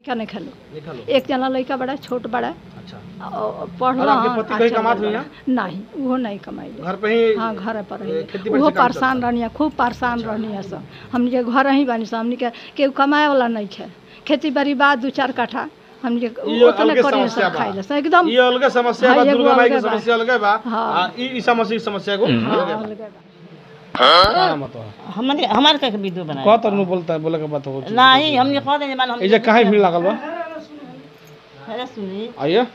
क्या नहीं खेलो। एक जना लड़का बड़ा छोट बड़ा। अच्छा। पढ़ और आपके पति कहीं कमात हुई? नहीं, वो नहीं कमाई। घर पे ही? हाँ, घर पर ही। वो परेशान रहनी है, खूब परेशान रहनी है सब। हमने के घर ही बानी सब, हमने के केहू कमाए वाला नहीं है। खेती बाड़ी बाद 2-4 कट्ठा हमने उतने करी सब खाइले से एकदम। ये अलग समस्या बा, दुर्गा माई की समस्या अलग बा। हां, ई समस्या की समस्या को अलग बा। हमने हमारे का वीडियो बनाया कह तरनु बोलता है, बोले के बात हो नहीं, हमने कह दे मान हम ए जे काहे भीड़ लागल बा? अरे सुनी आइए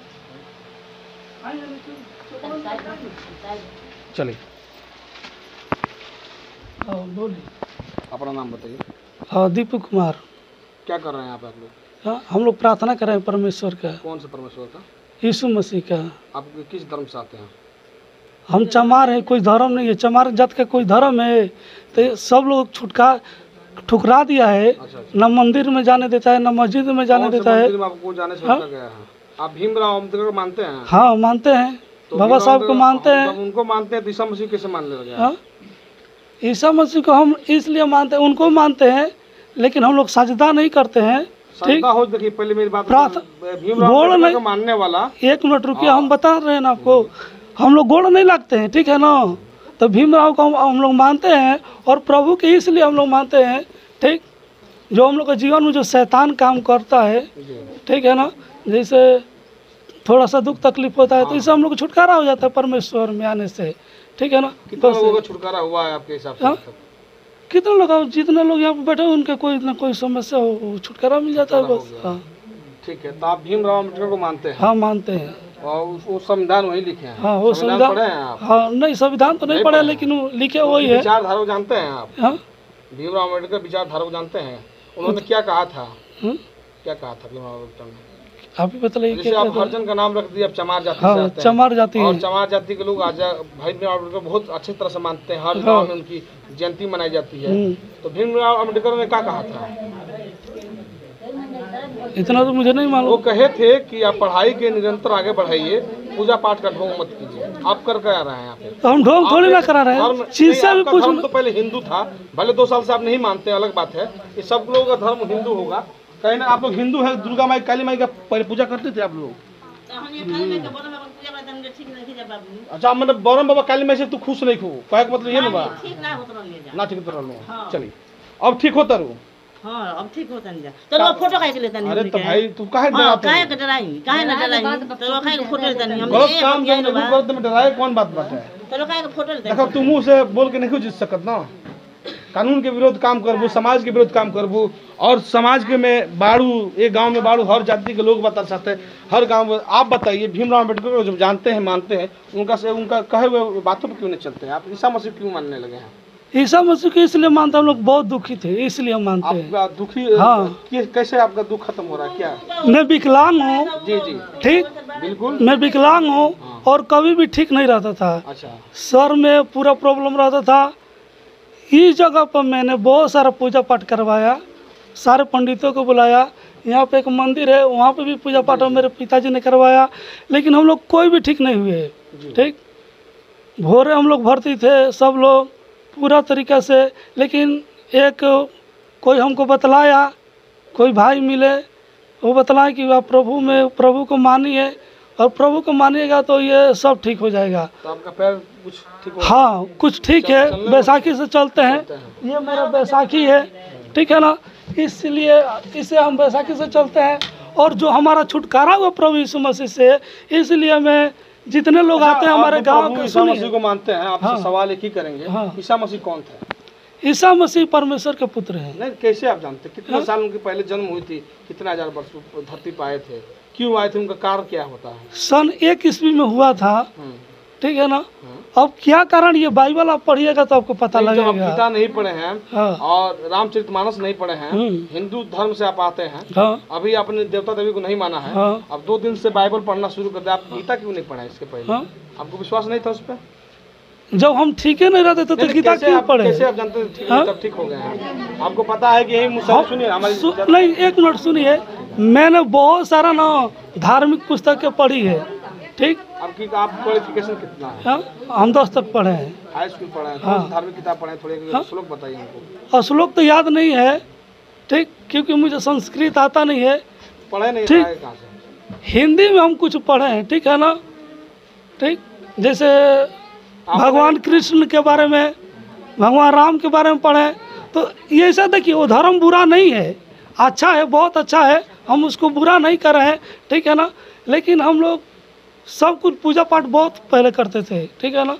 चलिए। अपना नाम बताइए। हाँ, दीपक कुमार। क्या कर रहे हैं आप लोग? हाँ, हम लोग प्रार्थना कर रहे हैं परमेश्वर का। कौन से परमेश्वर का? यीशु मसीह का। आप किस धर्म से आते हैं? हम चमार हैं, कोई धर्म नहीं है। चमार जात का कोई धर्म है तो सब लोग ठुकरा दिया है। अच्छा। न मंदिर में जाने देता है, न मस्जिद में जाने देता है। मंदिर में आपको जाने से रोका गया है? आप भीमराव अम्बेडकर को मानते हैं? हाँ, मानते हैं। तो बाबा साहब को मानते हैं। उनको मानते हैं, ईसा मसीह कैसे मान लगे? हाँ, ईसा मसीह को हम इसलिए मानते हैं, उनको मानते हैं, लेकिन हम लोग सजदा नहीं करते हैं। ठीक हो, देखिए पहले मेरी बात गोड़ नहीं मानने वाला। 1 मिनट रुकिए, हम बता रहे हैं ना आपको। हम लोग गोड़ नहीं लगते हैं, ठीक है ना। तो भीमराव को हम लोग मानते हैं और प्रभु के इसलिए हम लोग मानते हैं। ठीक, जो हम लोग के जीवन में जो शैतान काम करता है, ठीक है ना, जैसे थोड़ा सा दुख तकलीफ होता है तो इससे हम लोग को छुटकारा हो जाता है परमेश्वर में आने से। ठीक है ना। कितना लोगों का छुटकारा हुआ है आपके हिसाब से? कितने लोग, जितने लोग यहाँ पे बैठे हैं उनके कोई ना कोई समस्या हो, छुटकारा मिल जाता है बस। हाँ, ठीक है। तो आप भीमराव अम्बेडकर को मानते हैं? हाँ, मानते हैं। और वो संविधान वही लिखे हैं? हाँ, वो संविधान पढ़े हैं आप? हाँ, नहीं संविधान तो नहीं पढ़े, लेकिन वो लिखे वही है। विचारधारा को जानते हैं आप? हाँ, भीमराव अम्बेडकर विचारधारा को जानते हैं? उन्होंने क्या कहा था? क्या कहा था भीमराव अम्बेडकर ने? आप ही बताइए। जैसे आप हरिजन का नाम रख दिया, आप चमार जाति से हाँ, चमार जाति और चमार जाति के लोग आज भाई भीमराव अम्बेडकर बहुत अच्छी तरह से मानते हैं। हर गांव में उनकी जयंती मनाई जाती है। तो भीमराव अम्बेडकर ने क्या कहा था? इतना तो मुझे नहीं मालूम। वो कहे थे कि आप पढ़ाई के निरंतर आगे बढ़ाइए, पूजा पाठ का ढोंग मत कीजिए। आप कर आ रहे हैं यहाँ पे? तो हम ढोंग थोड़ी ना करा रहे हैं। चीज से भी पूछ। तो पहले हिंदू था, भले 2 साल से आप नहीं मानते, अलग बात है। ये सब लोगों का धर्म हिंदू होगा। कहीं ना आप लोग हिंदू है, दुर्गा माई काली माई का पहले पूजा करते थे आप लोग? अच्छा, मतलब बौरम बाबा काली माई से तू खुश नहीं खो, कहे मतलब ये ना ना ठीक तो चलिए अब ठीक होता रू। हां, अब ठीक होता नहीं। चलो फोटो काहे के लेता नहीं? अरे तो भाई तू काहे डराते? काहे के डराई? काहे ना डराई? चलो काहे के फोटो लेता नहीं? हम गलत काम कर रहे हो, तुम डराए कौन बात है? चलो काहे के फोटो लेता? देखो तू मुंह से बोल के नहीं जीत सकत ना। कानून के विरोध काम करबू, समाज के विरोध काम करबू, और समाज के में बाड़ू, एक गांव में बाड़ू, हर जाति के लोग बता सकते हैं, हर गांव में। आप बताइए, भीमराव अम्बेडकर को जब जानते हैं, मानते हैं, उनका कहे हुए बातों पर क्यों नहीं चलते हैं? आप ईसा मसीह क्यों मानने लगे हैं? ईसा मसीह को इसलिए मानते हैं, हम लोग बहुत दुखी थे इसलिए हम मानते हैं। आपका दुखी? हाँ। कैसे आपका दुख खत्म हो रहा है? क्या? मैं विकलांग हूँ। जी जी, ठीक, बिल्कुल मैं विकलांग हूँ और कभी भी ठीक नहीं रहता था। अच्छा। सर में पूरा प्रॉब्लम रहता था। इस जगह पर मैंने बहुत सारा पूजा पाठ करवाया, सारे पंडितों को बुलाया। यहाँ पे एक मंदिर है, वहाँ पे भी पूजा पाठ मेरे पिताजी ने करवाया, लेकिन हम लोग कोई भी ठीक नहीं हुए। ठीक, भोरे हम लोग भर्ती थे सब लोग पूरा तरीक़ा से, लेकिन एक कोई हमको बतलाया, कोई भाई मिले, वो बतलाए कि आप प्रभु को मानिए और प्रभु को मानिएगा तो ये सब ठीक हो जाएगा। तो आपका पैर कुछ ठीक हो? हाँ, कुछ ठीक है। बैसाखी से चलते हैं। ये मेरा बैसाखी है, ठीक है ना, इसलिए इसे हम बैसाखी से चलते हैं। और जो हमारा छुटकारा हुआ प्रभु यीशु मसीह से, इसलिए मैं जितने लोग आते हैं हमारे गांव के, ईसा मसीह को मानते हैं। आपसे हाँ, सवाल एक ही करेंगे। हाँ, ईसा मसीह कौन थे? ईसा मसीह परमेश्वर के पुत्र हैं। नहीं, कैसे आप जानते? कितने साल उनके पहले जन्म हुई थी? कितने हजार वर्ष धरती पर आए थे? क्यों आए थे? उनका कारण क्या होता है? सन 1 ईस्वी में हुआ था, ठीक है ना। अब क्या कारण, ये बाइबल आप पढ़िएगा तो आपको पता लगेगा। गीता नहीं पढ़े हैं, हाँ, और रामचरितमानस नहीं पढ़े हैं, हिंदू धर्म से आप आते हैं, हाँ, अभी आपने देवता देवी को नहीं माना है, हाँ, अब 2 दिन से बाइबल पढ़ना शुरू कर दिया, आप गीता क्यों नहीं पढ़े इसके पहले? हाँ, आपको विश्वास नहीं था उस पर? जब हम ठीक ही नहीं रहते तो गीता क्यों पढ़े? कैसे आप जानते थे तब ठीक हो गए हैं? आपको पता है कि यही मुसलमान, सुनिए हमारी नहीं, 1 मिनट सुनिए। मैंने बहुत सारा ना धार्मिक पुस्तकें पढ़ी है। ठीक, आपकी आप क्वालिफिकेशन कितना है? हाँ, हम 10 तक पढ़े हैं, हाई स्कूल पढ़े हैं। हाँ, धार्मिक किताब पढ़े, थोड़े श्लोक बताइए हमको। और श्लोक तो याद नहीं है, ठीक, क्योंकि मुझे संस्कृत आता नहीं है। पढ़े नहीं ठीक। आए कहाँ से? हिंदी में हम कुछ पढ़े हैं, ठीक है ना, ठीक, जैसे भगवान कृष्ण के बारे में, भगवान राम के बारे में पढ़े। तो ये ऐसा देखिए, वो धर्म बुरा नहीं है, अच्छा है, बहुत अच्छा है, हम उसको बुरा नहीं कर रहे हैं, ठीक है ना। लेकिन हम लोग सब कुछ पूजा पाठ बहुत पहले करते थे, ठीक है ना।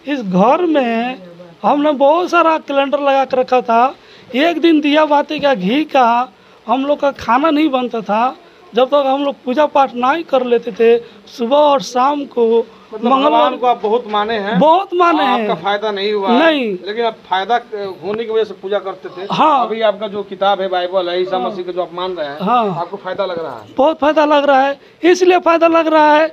इस घर में हमने बहुत सारा कैलेंडर लगा कर रखा था। एक दिन दिया बाती का घी का हम लोग का खाना नहीं बनता था जब तक हम लोग पूजा पाठ नहीं कर लेते थे। सुबह और शाम को मतलब भगवान को आप बहुत माने हैं, बहुत माने और हैं। आपका फायदा नहीं हुआ है। नहीं। लेकिन आप फायदा होने की वजह से पूजा करते थे। हाँ। अभी आपका जो किताब है बाइबल है, ईसा मसीह का जो आप मान रहे हैं, हाँ। आपको फायदा लग रहा है। बहुत फायदा लग रहा है। इसलिए फायदा लग रहा है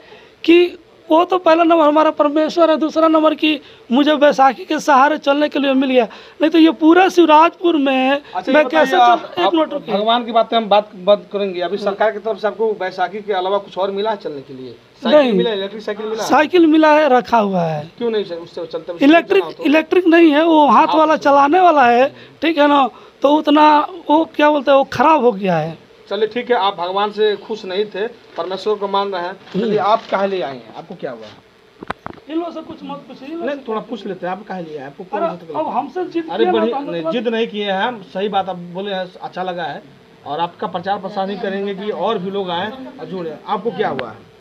कि वो तो पहला नंबर हमारा परमेश्वर है, दूसरा नंबर की मुझे बैसाखी के सहारे चलने के लिए मिल गया। नहीं तो ये पूरा शिवराजपुर में अच्छा, मैं ये कैसे बताइए, चल। एक मिनट रुकिए। भगवान की बातें हम बात करेंगे। अभी सरकार की तरफ से आपको बैसाखी के अलावा कुछ और मिला है चलने के लिए? नहीं। साइकिल मिला, इलेक्ट्रिक साइकिल मिला? साइकिल मिला है, रखा हुआ है। क्यों नहीं सर उससे चलते? इलेक्ट्रिक नहीं है, वो हाथ वाला चलाने वाला है, ठीक है ना। तो उतना वो क्या बोलते हैं, वो खराब हो गया है। चलिए ठीक है, आप भगवान से खुश नहीं थे, परमेश्वर को मान रहे हैं। चलिए आप कहाँ ले आए हैं? आपको क्या हुआ? इन लोगों से कुछ मत पूछिए। नहीं, थोड़ा पूछ लेते हैं, आप कहाँ ले आए? आपको कौन सा तकलीफ? अब हमसे जिद अरे किया ना, बड़ी तो हम नहीं, तो जिद नहीं किए हैं हम, सही बात आप बोले हैं, अच्छा लगा है। और आपका प्रचार प्रसार ही करेंगे कि और भी लोग आए और जुड़े। आपको क्या हुआ है?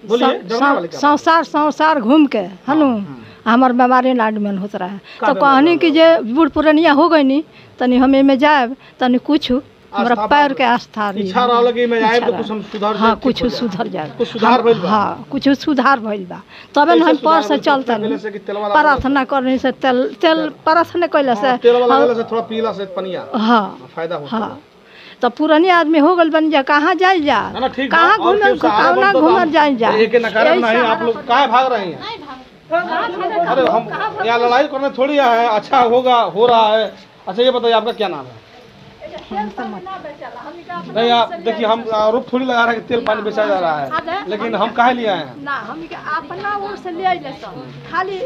बोलिए, डरने वाले क्या बात? संसार घूम के हनु हमार बीमारी एडमिट होत रहा है। तो कहनी कि जे बूढ़ पुरनिया हो गई नी, तनी हम एमे जाए, तनी कुछ हमारा आस्था पैर बढ़- के आस्था रही। इच्छा रहल कि मैं आए तो इच्छा कुछ हम सुधार हाँ, ठीक कुछ हो जाए। सुधर जाए, कुछ सुधार भइल बा? हाँ, कुछ सुधार भइल बा। तबे न कैसे हम सुधार पर से भइल? चलते पहले से कि तेल वाला प्रार्थना करने से तेल प्रार्थना कैला से तेल वाला लगला से थोड़ा पीला से पनिया हाँ फायदा होता है। हाँ। तो पुरानी आदमी हो गल बन जा, कहाँ जाए जा, ना ना ठीक बा। कहाँ और घूमे केहू सहारा कहाँ बनतो तो घूमर हम- जाए जा। एक नकारा यही नहीं, आप सहारा लोग काहे भाग रहे हैं? अरे हम यहाँ लड़ाई करने थोड़ी आए हैं, अच्छा हो रहा है। अच्छा ये बताइए, आपका क्या नाम है? नहीं आप देखिए, हम आरोप थोड़ी लगा रहे हैं कि तेल पानी बेचा जा रहा है, लेकिन हम काहे लिए आए हैं? ना हम के अपना ओर से ले आइले सब, खाली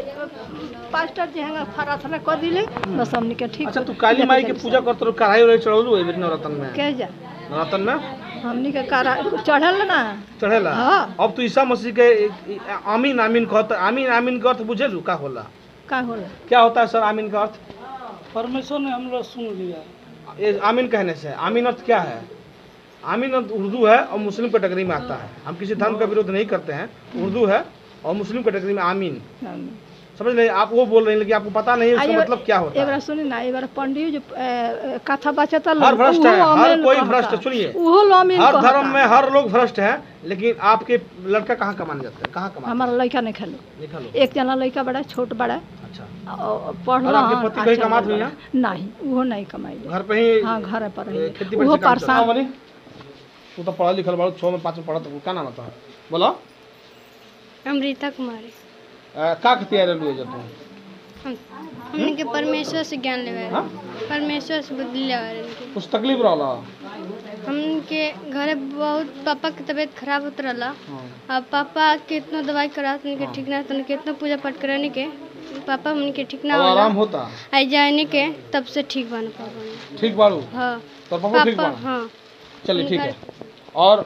पास्टर जी हंगा प्रार्थना कर दिले बस हमनी के ठीक। अच्छा तू काली माई के पूजा करते रहो, कढ़ाई उढ़ाई चढ़ौलू है नवरत्न में? के जा नवरत्न में हमनी के कारा चढ़ल ना। चढ़ेला। हाँ। अब तू ईसा मसीह के आमीन आमीन कहता, आमीन आमीन का अर्थ बुझेलू का होला? का होला? क्या होता है सर आमीन का अर्थ? परमेश्वर ने हम लोग सुन लिया। ये आमीन कहने से आमीन अर्थ क्या है? आमीन अर्थ उर्दू है और मुस्लिम कैटेगरी में आता है। हम किसी धर्म का विरोध नहीं करते हैं, उर्दू है और मुस्लिम कैटेगरी में आमीन, समझ ले। आप वो बोल रहे हैं लेकिन आपको पता नहीं है उसका मतलब क्या होता एक बार है। सुनी ना, एक बार पंडित जो कथा बचता हर भ्रष्ट है, हर कोई भ्रष्ट है। सुनिए, हर धर्म में हर लोग भ्रष्ट है, लेकिन आपके लड़का कहाँ कमाने जाते हैं? कहाँ कमाने? हमारा लड़का नहीं खेलो, लिखा लो। एक जना लड़का बड़ा छोट बड़ा अच्छा, पढ़ और आपके पति कहीं कमात हुई ना? नहीं, वो नहीं कमाई। घर पे ही? हाँ, घर पर ही। खेती वो बाड़ी से काम परेशान। चलता है। तू तो पढ़ा लिखल बाड़ू, 6 में 5 में पढ़ा, तो क्या नाम आता है? बोलो। अमृता कुमारी। का के तैयारी लुए जाते हैं? हमने के परमेश्वर से ज्ञान लेवे, हाँ? परमेश्वर से बुद्धि लेवे। कुछ तकलीफ रहला? हमके घरे बहुत पापा की तबीयत खराब होत रहला। अब पापा कितना दवाई करा उनके ठीक ना, तो कितना पूजा पाठ कराने के पापा उनके ठीक ना अब होला। आराम होता? आई जाने के तब से ठीक बन पापा। ठीक बाड़ू? हाँ तो पापा ठीक पापा। बाड़ू? हाँ चलिए ठीक है। और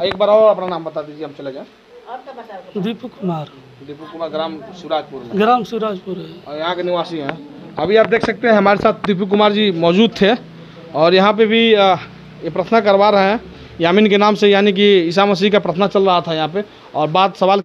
एक बार और अपना नाम बता दीजिए, हम चले जाए। दीपू कुमार, दीपू कुमार, ग्राम शिवराजपुर में, ग्राम शिवराजपुर है। और यहाँ के निवासी हैं। अभी आप देख सकते हैं हमारे साथ दीपू कुमार जी मौजूद थे और यहाँ पे भी ये प्रार्थना करवा रहे हैं यामीन के नाम से, यानी कि ईसा मसीह का प्रार्थना चल रहा था यहाँ पे। और बात सवाल